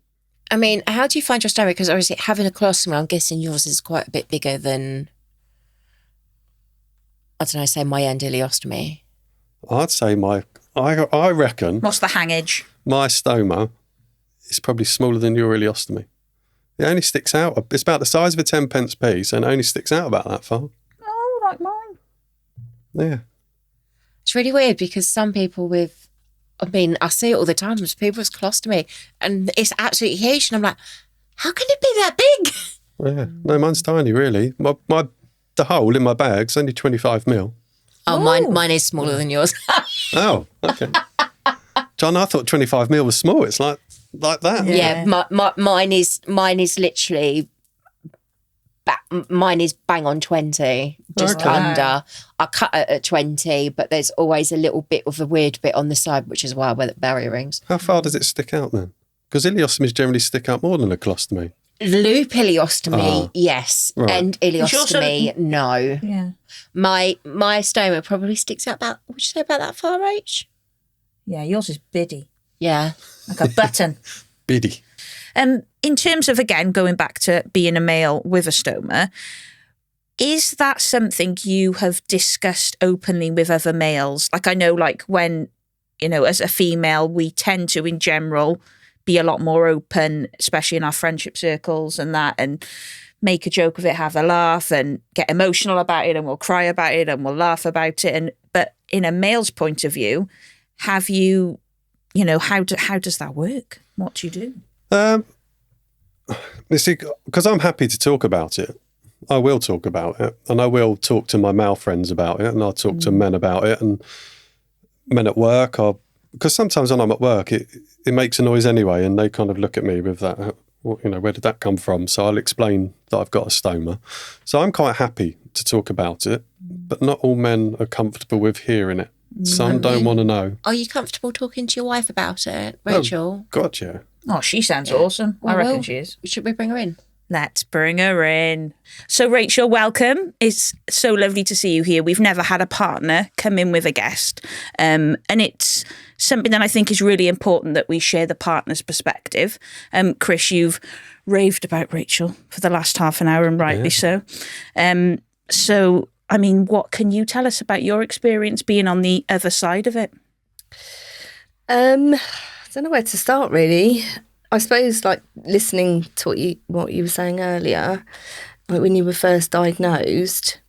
Speaker 1: How do you find your stoma? Because obviously having a colostomy, I'm guessing yours is quite a bit bigger than, say my endoleostomy.
Speaker 3: I'd say my I reckon.
Speaker 2: What's the hangage?
Speaker 3: My stoma is probably smaller than your ileostomy. It only sticks out. It's about the size of a 10p piece and it only sticks out about that far.
Speaker 2: Oh, like mine.
Speaker 3: Yeah.
Speaker 1: It's really weird because some people I see it all the time, people with colostomy, and it's absolutely huge. And I'm like, how can it be that big?
Speaker 3: Yeah. No, mine's tiny, really. The hole in my bag's only 25mm.
Speaker 1: Oh, mine is smaller than yours.
Speaker 3: Oh, okay. John, I thought 25mm was small. It's like that.
Speaker 1: Yeah, mine is literally. Mine is bang on 20, just under. I cut it at 20, but there's always a little bit of a weird bit on the side, which is why I wear the barrier rings.
Speaker 3: How far does it stick out then? Because ileostomies generally stick out more than a colostomy.
Speaker 1: Loop ileostomy, yes,
Speaker 3: right.
Speaker 1: And ileostomy, no.
Speaker 2: Yeah.
Speaker 1: My stoma probably sticks out about, would you say about that far, Rach?
Speaker 2: Yeah, yours is biddy.
Speaker 1: Yeah.
Speaker 2: Like a button.
Speaker 3: Biddy.
Speaker 2: In terms of, again, going back to being a male with a stoma, is that something you have discussed openly with other males? Like, I know, like, when, as a female, we tend to, in general, be a lot more open, especially in our friendship circles and that, and make a joke of it, have a laugh and get emotional about it, and we'll cry about it and we'll laugh about it. But in a male's point of view, have you, how does that work? What do you do?
Speaker 3: You see, because I'm happy to talk about it, I will talk about it, and I will talk to my male friends about it, and I'll talk to men about it, and men at work. Because sometimes when I'm at work, it makes a noise anyway, and they kind of look at me with that, where did that come from? So I'll explain that I've got a stoma. So I'm quite happy to talk about it, but not all men are comfortable with hearing it. Some don't want to know.
Speaker 1: Are you comfortable talking to your wife about it, Rachel?
Speaker 3: Oh, God, yeah.
Speaker 2: Oh, she sounds awesome. I reckon she is.
Speaker 1: Should we bring her in?
Speaker 2: Let's bring her in. So, Rachel, welcome. It's so lovely to see you here. We've never had a partner come in with a guest. And it's something that I think is really important that we share the partner's perspective. Chris, you've raved about Rachel for the last half an hour, and rightly so. So, I mean, what can you tell us about your experience being on the other side of it?
Speaker 4: I don't know where to start, really. I suppose, like, listening to what you were saying earlier, like when you were first diagnosed,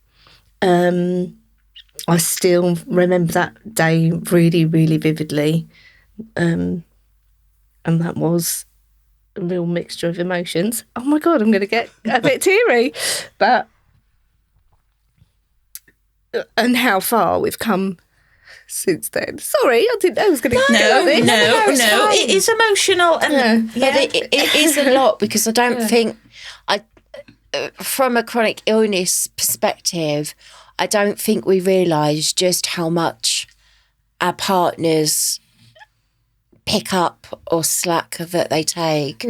Speaker 4: I still remember that day really, really vividly. And that was a real mixture of emotions. Oh my God, I'm going to get a bit teary. And how far we've come since then. Sorry, I didn't know I was going to get like this.
Speaker 2: No, it is emotional. And
Speaker 1: But it is a lot, because I don't think, from a chronic illness perspective, I don't think we realise just how much our partners pick up or slack that they take,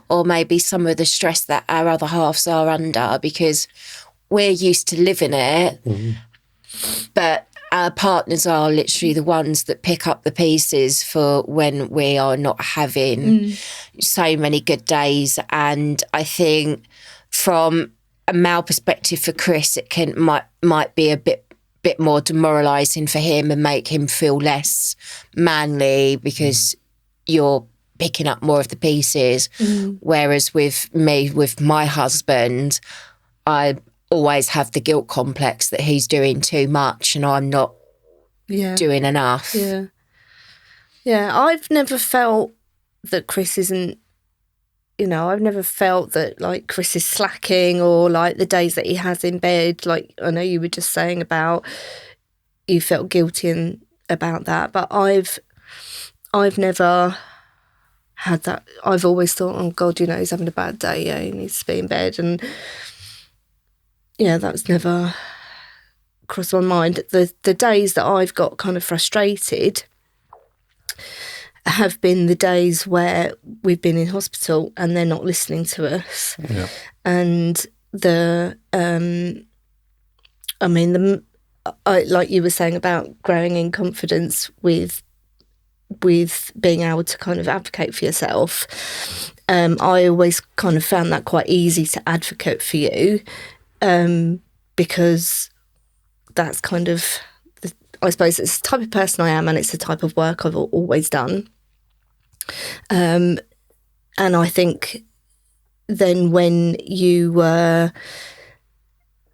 Speaker 1: or maybe some of the stress that our other halves are under, because we're used to living it, but our partners are literally the ones that pick up the pieces for when we are not having so many good days. And I think from a male perspective for Chris, it might be a bit more demoralising for him and make him feel less manly, because you're picking up more of the pieces. Whereas with me, with my husband, I always have the guilt complex that he's doing too much and I'm not doing enough.
Speaker 4: Yeah, I've never felt that Chris isn't, I've never felt that, like, Chris is slacking, or like the days that he has in bed. Like, I know you were just saying about you felt guilty about that, but I've never had that. I've always thought, oh God, he's having a bad day. He needs to be in bed. And that's never crossed my mind. The days that I've got kind of frustrated have been the days where we've been in hospital and they're not listening to us. Yeah. And like you were saying about growing in confidence with being able to kind of advocate for yourself. I always kind of found that quite easy to advocate for you, because that's kind of, I suppose it's the type of person I am, and it's the type of work I've always done. And I think then when you were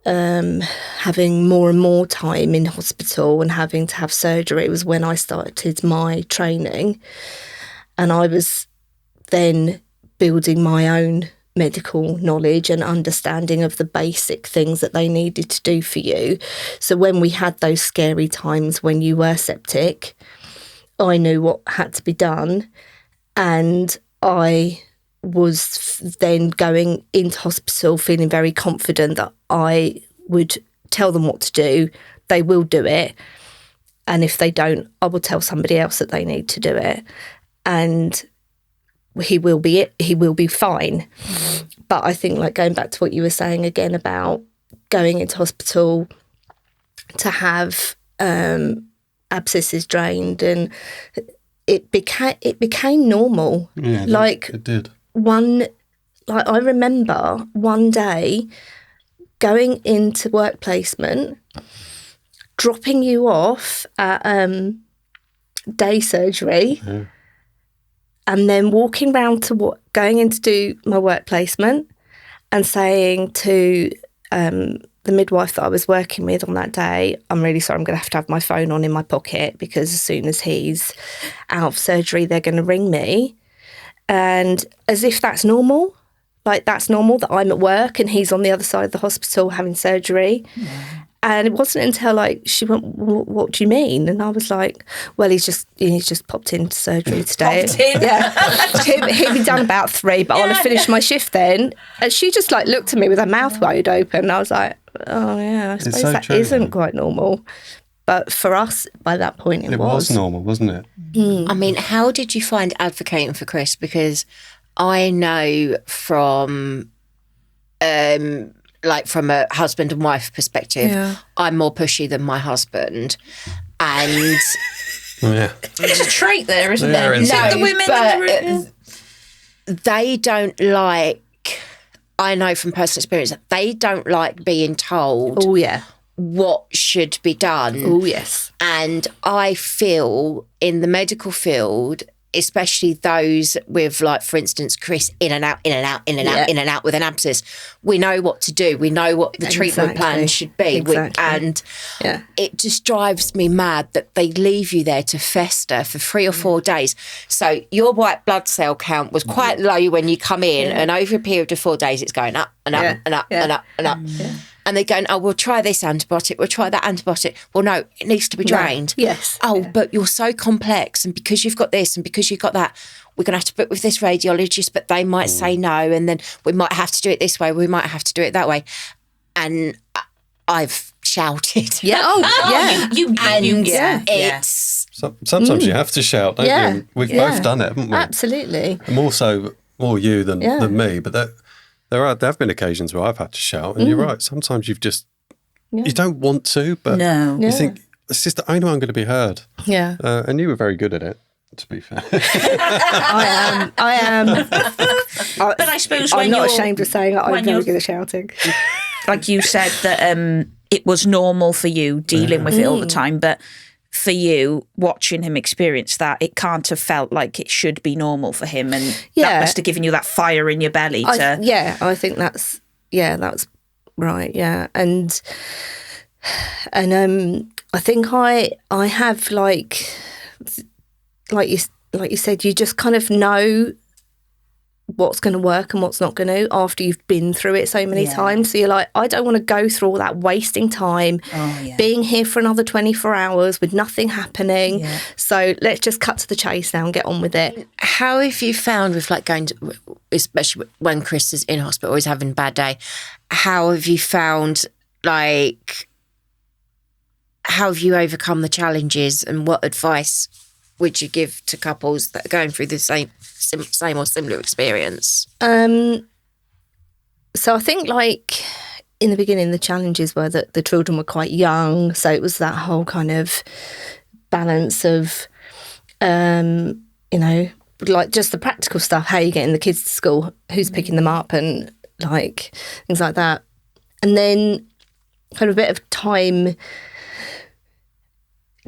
Speaker 4: having more and more time in hospital and having to have surgery, it was when I started my training, and I was then building my own medical knowledge and understanding of the basic things that they needed to do for you. So when we had those scary times when you were septic, I knew what had to be done, and I was then going into hospital feeling very confident that I would tell them what to do, they will do it, and if they don't, I will tell somebody else that they need to do it, and he will be fine. But I think, like, going back to what you were saying again about going into hospital to have abscesses drained, and it became normal.
Speaker 3: Yeah,
Speaker 4: like
Speaker 3: it did.
Speaker 4: I remember one day going into work placement, dropping you off at day surgery, and then walking round to going in to do my work placement, and saying to the midwife that I was working with on that day, I'm really sorry, I'm going to have my phone on in my pocket, because as soon as he's out of surgery, they're going to ring me. And as if that's normal, like that's normal that I'm at work and he's on the other side of the hospital having surgery. Yeah. And it wasn't until like she went, "What do you mean?" And I was like, "Well, he's just popped into surgery today."
Speaker 2: Popped in.
Speaker 4: Yeah, he'd be done about 3, but I'll have finished my shift then. And she just like looked at me with her mouth wide open. And I was like, "Oh yeah, I suppose so that true, isn't quite normal." But for us, by that point, it was
Speaker 3: normal, wasn't it?
Speaker 1: I mean, how did you find advocating for Chris? Because I know from from a husband and wife perspective, I'm more pushy than my husband. And
Speaker 2: there's a trait there, isn't there?
Speaker 1: No,
Speaker 2: the women
Speaker 1: but they don't like, I know from personal experience, that they don't like being told what should be done.
Speaker 4: Oh, yes.
Speaker 1: And I feel in the medical field, especially those with, like, for instance, Chris, in and out with an abscess, we know what to do. We know what the treatment plan should be. And it just drives me mad that they leave you there to fester for 3 or 4 days. So your white blood cell count was quite low when you come in, and over a period of 4 days, it's going up and up and up and up and up. Yeah. And they're going, "Oh, we'll try this antibiotic, we'll try that antibiotic." Well, no, it needs to be drained.
Speaker 4: No. Yes.
Speaker 1: Oh, but you're so complex, and because you've got this and because you've got that, we're going to have to book with this radiologist, but they might say no, and then we might have to do it this way, we might have to do it that way. And I've shouted.
Speaker 4: Yeah. Oh,
Speaker 2: yeah.
Speaker 1: It's...
Speaker 3: Sometimes you have to shout, don't you? We've both done it, haven't we?
Speaker 4: Absolutely.
Speaker 3: I'm also more you than me, but there have been occasions where I've had to shout, and you're right. Sometimes you don't want to, but you think, it's just the only way I'm going to be heard.
Speaker 4: Yeah.
Speaker 3: And you were very good at it, to be fair.
Speaker 4: I am.
Speaker 2: But I suppose
Speaker 4: I'm not ashamed of saying that I'm very good at shouting.
Speaker 2: Like you said, that it was normal for you dealing with it all the time, but for you, watching him experience that, it can't have felt like it should be normal for him, and that must have given you that fire in your belly to...
Speaker 4: I think that's right, and I think I have like you said, you just kind of know what's going to work and what's not going to after you've been through it so many times. So you're like, I don't want to go through all that wasting time, being here for another 24 hours with nothing happening. Yeah. So let's just cut to the chase now and get on with it.
Speaker 1: How have you found with like going to, especially when Chris is in hospital or he's having a bad day, how have you found, like, how have you overcome the challenges, and what advice would you give to couples that are going through the same or similar experience?
Speaker 4: So I think, like, in the beginning, the challenges were that the children were quite young, so it was that whole kind of balance of, like just the practical stuff, how you getting the kids to school, who's picking them up, and like things like that. And then kind of a bit of time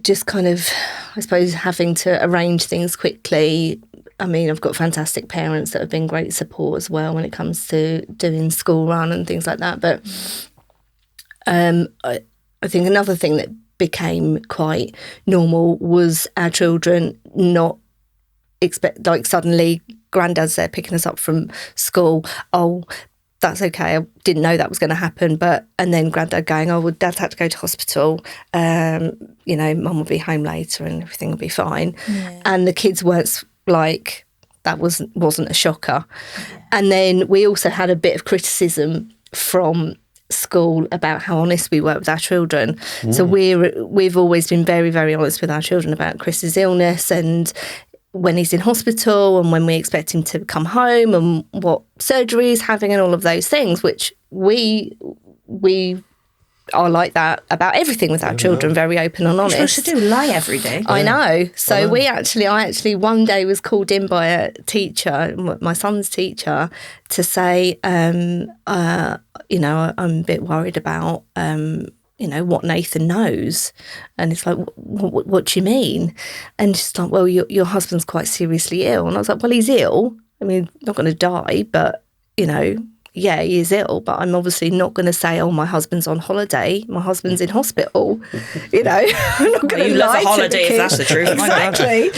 Speaker 4: just kind of, I suppose, having to arrange things quickly. I mean, I've got fantastic parents that have been great support as well when it comes to doing school run and things like that. But I think another thing that became quite normal was our children not expect, like, suddenly granddad's there picking us up from school. Oh, that's okay. I didn't know that was going to happen. And then granddad going, oh, well, dad had to go to hospital. You know, mum will be home later and everything will be fine. Yeah. And the kids weren't like, that wasn't a shocker. Yeah. And then we also had a bit of criticism from school about how honest we were with our children. So we've always been very, very honest with our children about Chris's illness and when he's in hospital and when we expect him to come home and what surgery he's having and all of those things, which we are like that about everything with our children, very open and honest.
Speaker 2: You're supposed to do lie every day.
Speaker 4: I know. So I actually one day was called in by a teacher, my son's teacher, to say, you know, I'm a bit worried about, you know, what Nathan knows. And it's like, what do you mean? And she's like, well, your husband's quite seriously ill. And I was like, well, he's ill. I mean, not going to die, but, you know, yeah, he is ill, but I'm obviously not going to say, oh, my husband's on holiday. My husband's in hospital. You know, I'm not going to lie to the holiday
Speaker 2: if that's the truth.
Speaker 4: Exactly.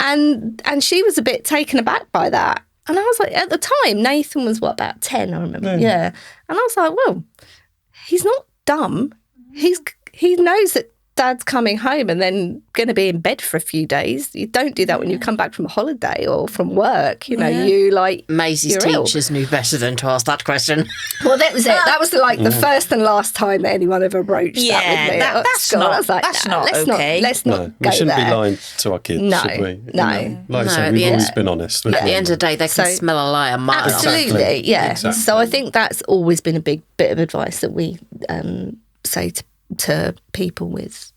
Speaker 4: And she was a bit taken aback by that. And I was like, at the time, Nathan was, what, about 10, I remember. Yeah. And I was like, well, he's not dumb. He knows that Dad's coming home and then going to be in bed for a few days. You don't do that when you come back from a holiday or from work. You know, you like...
Speaker 1: Maisie's teachers knew better than to ask that question.
Speaker 4: Well, that was it. That was like the first and last time that anyone ever broached that with me.
Speaker 2: That's not,
Speaker 4: I was like,
Speaker 2: that's not okay.
Speaker 4: Let's not go
Speaker 3: we shouldn't
Speaker 4: there.
Speaker 3: be lying to our kids, should we?
Speaker 4: No.
Speaker 3: Like I said, we've always been honest.
Speaker 1: At the end of the day, they can smell a lie a mile.
Speaker 4: Absolutely, yeah. Exactly. So I think that's always been a big bit of advice that we say to people with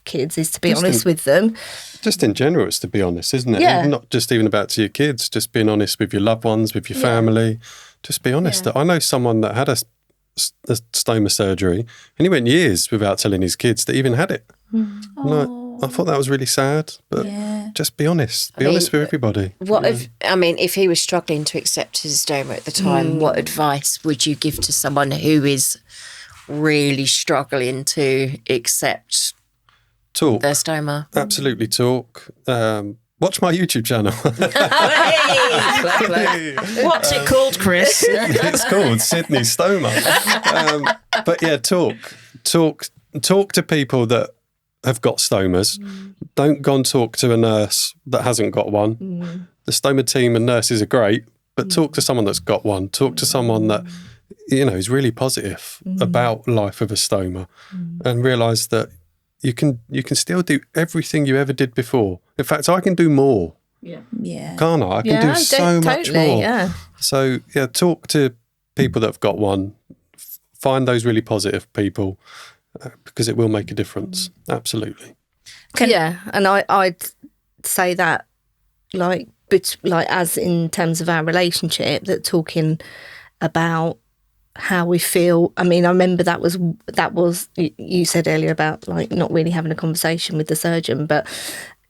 Speaker 4: kids, is to be honest with them.
Speaker 3: Just in general, it's to be honest, isn't it?
Speaker 4: Yeah.
Speaker 3: Not just even about to your kids, just being honest with your loved ones, with your family. Just be honest. I know someone that had a stoma surgery and he went years without telling his kids that he even had it. I thought that was really sad, but just be honest. Be honest with everybody.
Speaker 1: If he was struggling to accept his stoma at the time, what advice would you give to someone who is really struggling to accept their stoma?
Speaker 3: Absolutely talk. Watch my YouTube channel.
Speaker 2: What's it called, Chris?
Speaker 3: It's called Sydney Stoma. But yeah, talk to people that have got stomas. Don't go and talk to a nurse that hasn't got one. The stoma team and nurses are great, but talk to someone that's got one. Talk to someone that, you know, is really positive about life with a stoma, and realise that you can still do everything you ever did before. In fact, I can do more. Yeah. Can't I? I can do so much more. Yeah. So talk to people that have got one. Find those really positive people, because it will make a difference. Absolutely.
Speaker 4: And I'd say that, like as in terms of our relationship, that talking about how we feel. I mean, I remember that was you said earlier about like not really having a conversation with the surgeon, but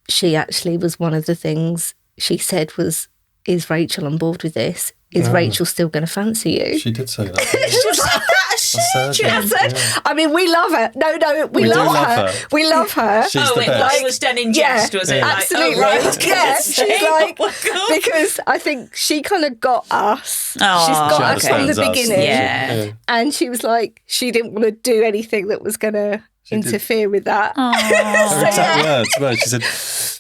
Speaker 4: she actually was one of the things she said was, is Rachel on board with this? Is Rachel still going to fancy you?
Speaker 3: She did say that.
Speaker 2: She was like that, a surgeon.
Speaker 4: I mean, we love her. No, we love her. We love her.
Speaker 3: She's the best.
Speaker 2: It was done in jest, was it?
Speaker 4: Absolutely.
Speaker 2: Like, oh, right.
Speaker 4: She's like, because I think she kind of got us. She's got us from the beginning.
Speaker 2: Yeah.
Speaker 4: And she was like, she didn't want to do anything that was going to interfere with that.
Speaker 3: Words. She said,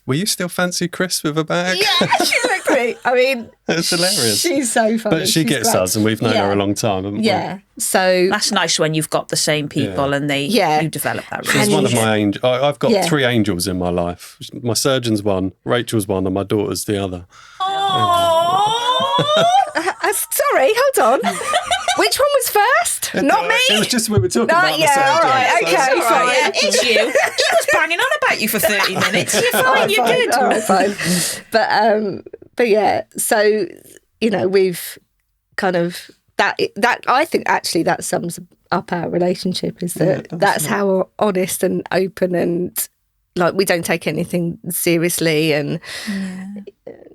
Speaker 3: will you still fancy Chris with a bag?
Speaker 4: Yeah, exactly. I mean,
Speaker 3: it's hilarious.
Speaker 4: She's so funny.
Speaker 3: But she gets us, and we've known her a long time, haven't we?
Speaker 4: Yeah. So
Speaker 2: that's nice when you've got the same people and you develop that relationship.
Speaker 3: She's one of my angels. I've got 3 angels in my life. My surgeon's one, Rachel's one, and my daughter's the other.
Speaker 4: Sorry, hold on. Which one was first? Not me.
Speaker 3: It was just we were talking about the surgeon.
Speaker 4: All right, okay, fine.
Speaker 2: It's you. She was banging on about you for 30 minutes. You're fine, you're good.
Speaker 4: All right, fine. But yeah, so, you know, we've kind of, that I think actually that sums up our relationship, is that that's how honest and open and, like we don't take anything seriously, and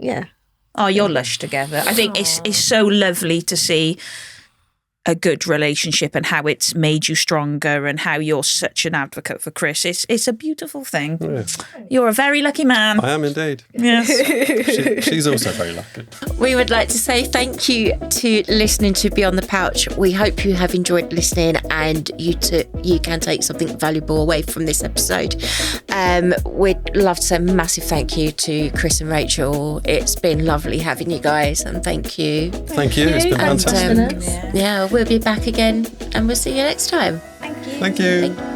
Speaker 4: yeah.
Speaker 2: Oh, you're lush together. I think it's so lovely to see a good relationship and how it's made you stronger and how you're such an advocate for Chris. It's a beautiful thing. Yeah. You're a very lucky man.
Speaker 3: I am indeed.
Speaker 2: Yes.
Speaker 3: She's also very lucky.
Speaker 1: We would like to say thank you to listening to Beyond the Pouch. We hope you have enjoyed listening and you can take something valuable away from this episode. We'd love to say a massive thank you to Chris and Rachel. It's been lovely having you guys, and thank you.
Speaker 3: Thank you. It's been fantastic.
Speaker 1: We'll be back again and we'll see you next time.
Speaker 2: Thank you.
Speaker 3: Thank you.